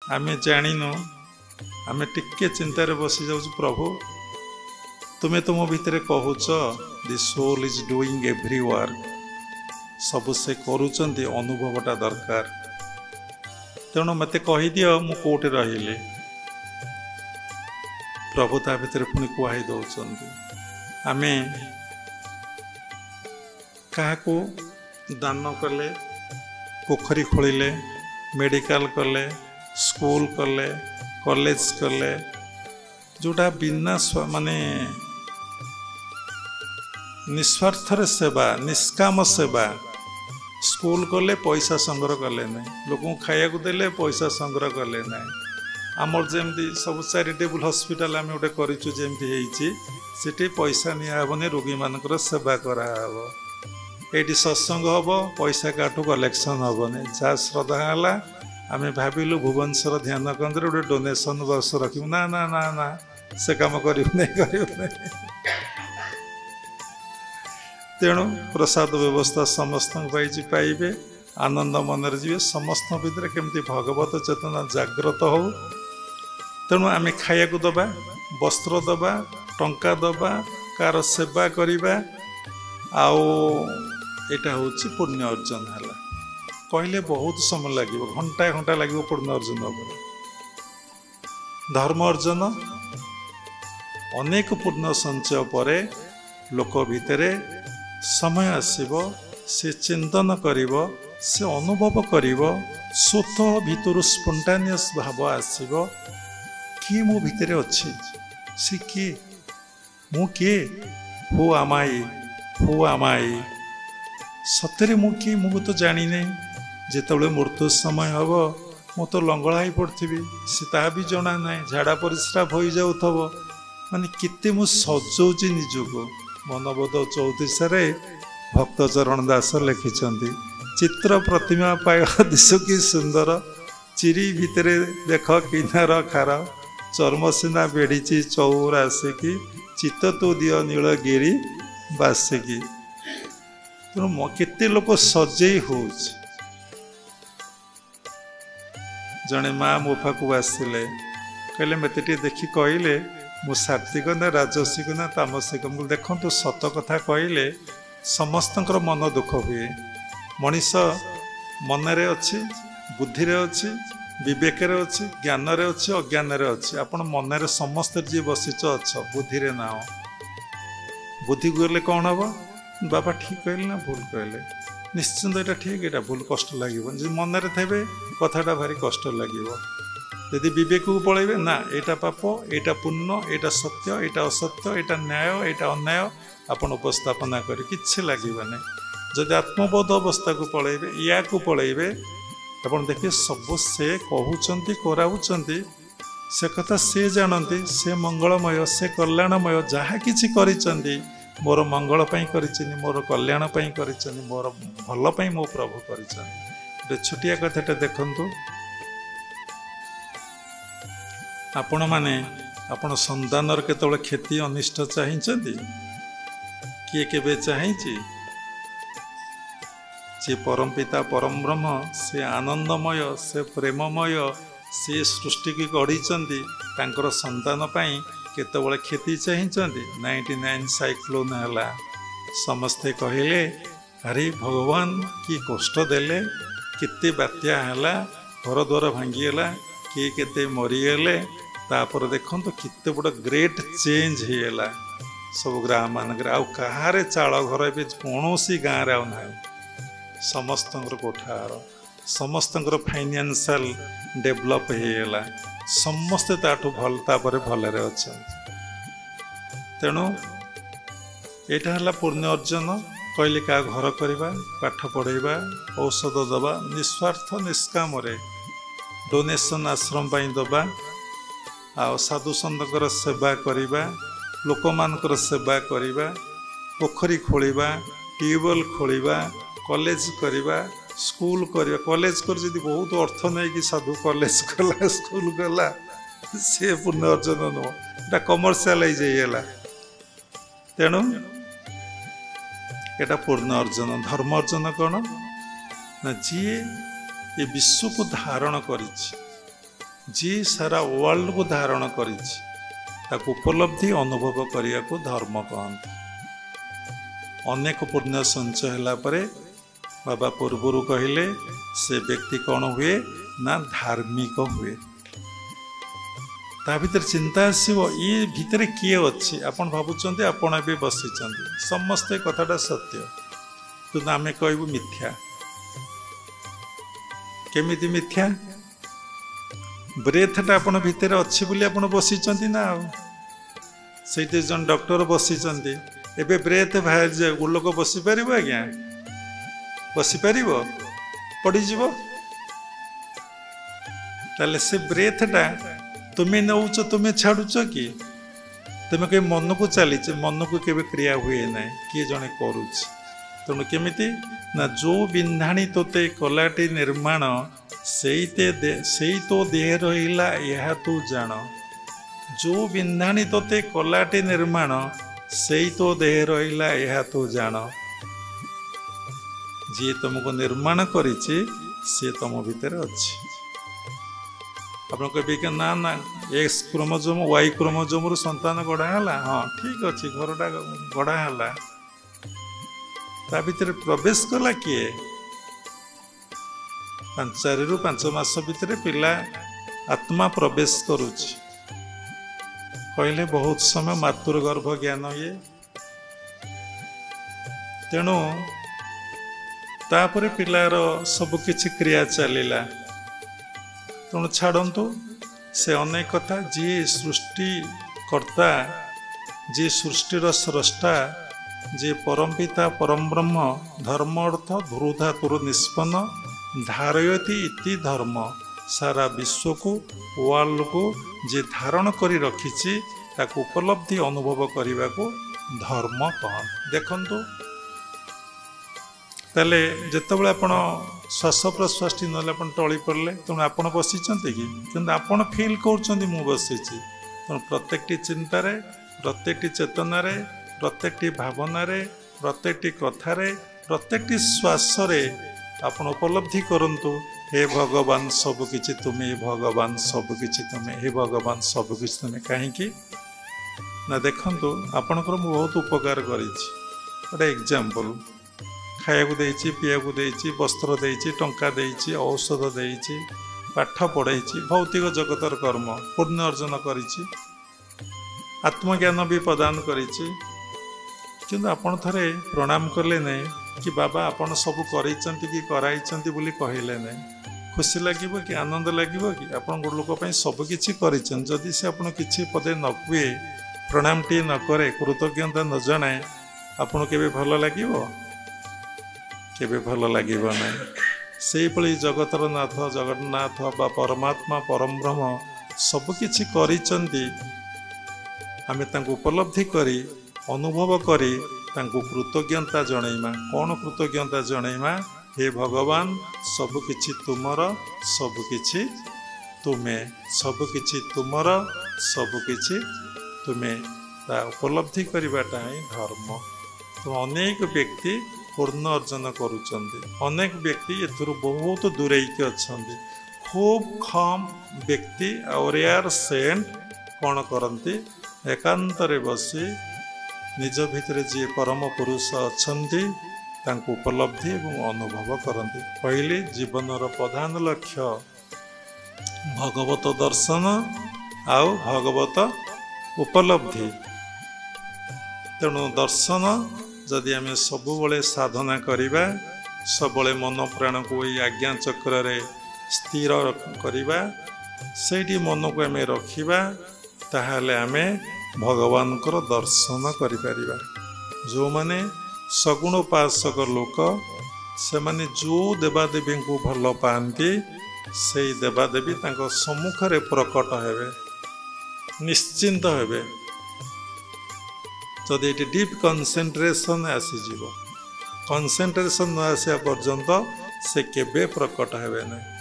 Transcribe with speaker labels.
Speaker 1: आमे जानिनु आमे टिके चिंतार बसी जाउछु प्रभु तुम्हें तुम भितर कहूच the soul is doing every work सब से करूचंती अनुभवटा दरकार तेणु मते कही दियो मु कोठे रहिले प्रभु ता भितर पुणी कुहाई दौचंती आमे काहाको दान कले पोखरी खोलिले मेडिकल कले स्कूल कले कॉलेज कले जोटा बिना माने निस्वार्थर सेवा निष्काम सेवा स्कूल कले पैसा संग्रह कले ना लोक खाया देले पैसा संग्रह कले ना आमर जमी सब चैरिटेबल हॉस्पिटल आम गोटे करें पैसा निबनी रोगी मानकर सेवा कराव ये सत्संग हम पैसा काठू कलेक्शन हेनी जहाँ श्रद्धा है आम भाविलु भुवनेश्वर ध्यान केन्द्र गोटे डोनेशन बक्स रखू ना ना ना ना से कम कर तेणु प्रसाद व्यवस्था समस्त पाइबे आनंद मन जी समस्त भितर केमती भगवत चेतना जागृत हो तेणु आम खाया दबा वस्त्र दबा टंका दबा कार सेवा करवा आटा हूँ पुण्य अर्जन है कहले बहुत समय लगे घंटा घंटा लगे पुण्य अर्जन धर्म अर्जन अनेक पुण्य संचय पर लोक भितर समय आसब से चिंतन करिव से अनुभव करिव स्वतः भितर स्पॉन्टेनियस भाव आसब किए मो भितर अच्छी से किए मु किए हु आमाई सतरे मु किए मु तो जानी नहीं जिते मृत्यु समय हम मु तो लंगड़ा ही पड़ी से ता भी जना ना झाड़ा परिश्राप हो जाऊब माने केते मु सजौची निजको मनबोध 34 भक्त चरण दास लिखिंट चित्र प्रतिमा पाय दिशु की सुंदर चिरी भितर देख किनार खार चर्मसीना बेढ़ी चौरासिकी चित्त तो दिय नीलगिरी बासिकी तेणु केते लोक सजई हो जड़े माँ मो पाक आसिले कहले मत देखी कहले मु सात्विक ना राजसिक ना तामसिक मुझे देखु सत कथा कहले समस्त मन दुख हुए मनीष मनरे अच्छी बुद्धि अच्छी विवेक अच्छी ज्ञान अच्छी अज्ञान अच्छी आपण मनरे समस्त जी बसीच अच्छ बुद्धि ना बुद्धि गले कौन हम बाबा ठीक कहले ना भूल कहले निश्चिंत यहाँ ठीक यहाँ भूल कष्ट लगे मनरे थे कथाटा भारी कष्ट लगे यदि विवेक को पलैबे ना एटा पाप एटा पुण्य एटा सत्य एटा असत्य एटा न्याय एटा अन्याय आपन उपस्थापना कर कि लगे जदि आत्मबोध अवस्था को पलैबे या को पलैबे आपन देखिए सब से कहउचंती कराउचंती से कथा से जानती से मंगलमय से कल्याणमय जहाँ किछि करिचंती मोर मंगल पई करिचंती मोर कल्याण पई करिचंती मोर भल पई मो प्रभु करिचंती गोटे छोटिया कथाटा देखंतु आपण माने आपण संतान केतबेले क्षति अनिष्ट चाहिंचंती किए केबे चाहिंची जे परम पिता परम ब्रह्म से आनंदमय से प्रेममय से सृष्टि की गढ़ी तांकर संतान पाई केतबेले क्षति चाहिंचंती 99 साइक्लोन हला समस्ते कहले अरे भगवान की कष्ट देले केते बात्या हला घर द्वार भांगीगला किए केते मरीगले तापर देखो तो कितने बड़ ग्रेट चेंज होगा सब ग्राम मानक आहारे चाल घर ए कौन गाँव आउ ना समस्त कोठार समस्त फाइनेंशियल डेवलप होगा समस्ते ताठू भल तापर भलरे अच्छा तेणु यहाँ है पुण्य अर्जन कहले क्या घर करवा पाठ पढ़ेवा औषध दबा निस्वार्थ निष्काम डोनेशन आश्रम दबा आ साधु सन्तर सेवा करवा लोक मानकर सेवा करवा पोखरी खोलिबा ट्यूबवेल खोलिबा कॉलेज करवा स्कूल करवा कॉलेज कर जदि बहुत अर्थ नहीं कि साधु कॉलेज कला स्कूल गला से पुण्य अर्जन नुह कमर्शियलाइज होगा तेणु एटा पूर्ण अर्जन धर्म अर्जन कौन ना जी ये विश्व को धारण करिछि जी सारा वर्ल्ड को धारण करिछि ताको उपलब्धि अनुभव करिया को धर्म कहते। अनेक पुण्य संचय होला परे बाबा पूर्वरु कहिले से व्यक्ति कौन हुए ना धार्मिक हुए। ता भीतर चिंता आसो ये भितर किए अच्छी आपण भावुंट आपण भी बसी समस्ते कथाटा सत्य किंतु आम कहबू मिथ्या। केमिति मिथ्या? ब्रेथटा आपण भितर अच्छी बोली आपण बसी ना से जन डॉक्टर बसी एबे ब्रेथ बाहर जाए गोलोक बसी पार आज्ञा बसी पार पड़ीज ताले से ब्रेथटा तुम्हें नौच तुम्हें छाड़ुच कि तुम्हें कहीं मन को चली मन को केवे क्रिया हुए ना किए जड़े करुच तेणु केमिति ना जो बिंधाणी तोते कलाटी निर्माण से तो देह रहिला यह तू जान। जो बिंधाणी तोते कलाटी निर्माण से तो देह रहिला यह तू जान। जी तुमको निर्माण करिछि से तुम भीतर अच्छी। आप कहे ना ना एक्स क्रोमोजोम वाई क्रोमोजोम संतान गढ़ाला हाँ ठीक अच्छे घरटा गढ़ाला ता भीतर प्रवेश कला किए 4 ରୁ 5 मास भितर पिला आत्मा प्रवेश करुछि कहले बहुत समय मातृगर्भ ज्ञान ये तेणु तापर पिलार सबकिछि क्रिया चलिला तेणु छाड़ू से अनेक कथा जी सृष्टि कर्ता जी सृष्टिर स्रष्टा जी परम पिता परम ब्रह्म धर्म अर्थ ध्रुधातुर निष्पन्न धारयति इति धर्म सारा विश्व को वर्ल्ड को जे धारण करी रखिछि ताको उपलब्धि अनुभव करने को धर्म कहते। देखंतु ताले जितेबाला आपण श्वास प्रश्वास टी ना टली पड़े तेणु आप बसी कि आपण फिल कर बसी तेणु प्रत्येक चिंतार प्रत्येक चेतनार प्रत्येक भावनार प्रत्येक कथार प्रत्येक श्वास आपण उपलब्धि करंतु हे भगवान सबकि तुम्हें, हे भगवान सबकि तुम्हें, हे भगवान सबकि तुम्हें। कहीं ना देखंतु आपणकर मु बहुत उपकार करिछि गोटे एग्जांपल खाया देछि पीया देछि वस्त्र देछि टंका देछि औषध देछि पाठ पढ़ाई भौतिक जगतर कर्म पुण्य अर्जन करिछि आत्मज्ञान भी प्रदान करिछि किंतु आपण थरे प्रणाम कले नहीं कि बाबा आपण सब करइचंती कि कराइचंती बोली कहले नहीं खुशी लगिबो कि आनंद लगिबो कि आपण गोट लोक पई सब किछि करिचन जदि से आपण किछि पदे न कुए प्रणाम टी न करे कृतज्ञता न जनाए आपण केबे भल लागिबो केबे भल लागिबो नहीं। सेही पळी जगतर नाथ जगन्नाथ बा परमात्मा परम ब्रह्म सब किछि करिचंती आमे तांको उपलब्धि करी अनुभव करी तांको कृतज्ञता जणैमा। कौन कृतज्ञता जणैमा? हे भगवान सबकिछि तुमर सबकिछि तुमे सबकिछि तुमर सबकिछि तुमे ता उपलब्धि करवाटा ही धर्म। तो अनेक व्यक्ति पूर्ण अर्जन करुचंदी अनेक व्यक्ति एथुरु बहुत दूरेकी अछंदी खूब कम व्यक्ति और यार सेंट कौन करती एकांत रे बसी निज भितर जी परम पुरुष अछंती तांको उपलब्धि एवं अनुभव करती। पहले जीवनर प्रधान लक्ष्य भगवत दर्शन आउ भगवत उपलब्धि। तेणु दर्शन जदि आम सबुबले साधना करिबा सबले मन प्राण को आज्ञा चक्र रे स्थिर करिबा सेठी मन को आम रखिबा ताहाले आमे भगवान को दर्शन करिपारिबा। जो माने सगुण उपासक लोक से माने जो देवादेवी को भल पाती से देवादेवी तांको सम्मुख रे प्रकट हेबे निश्चिंत हेबे जदि ये डीप कनसेंट्रेशन आसीजिव। कनसेंट्रेशन न आसा पर्यंत से केबे प्रकट हेबे नहीं।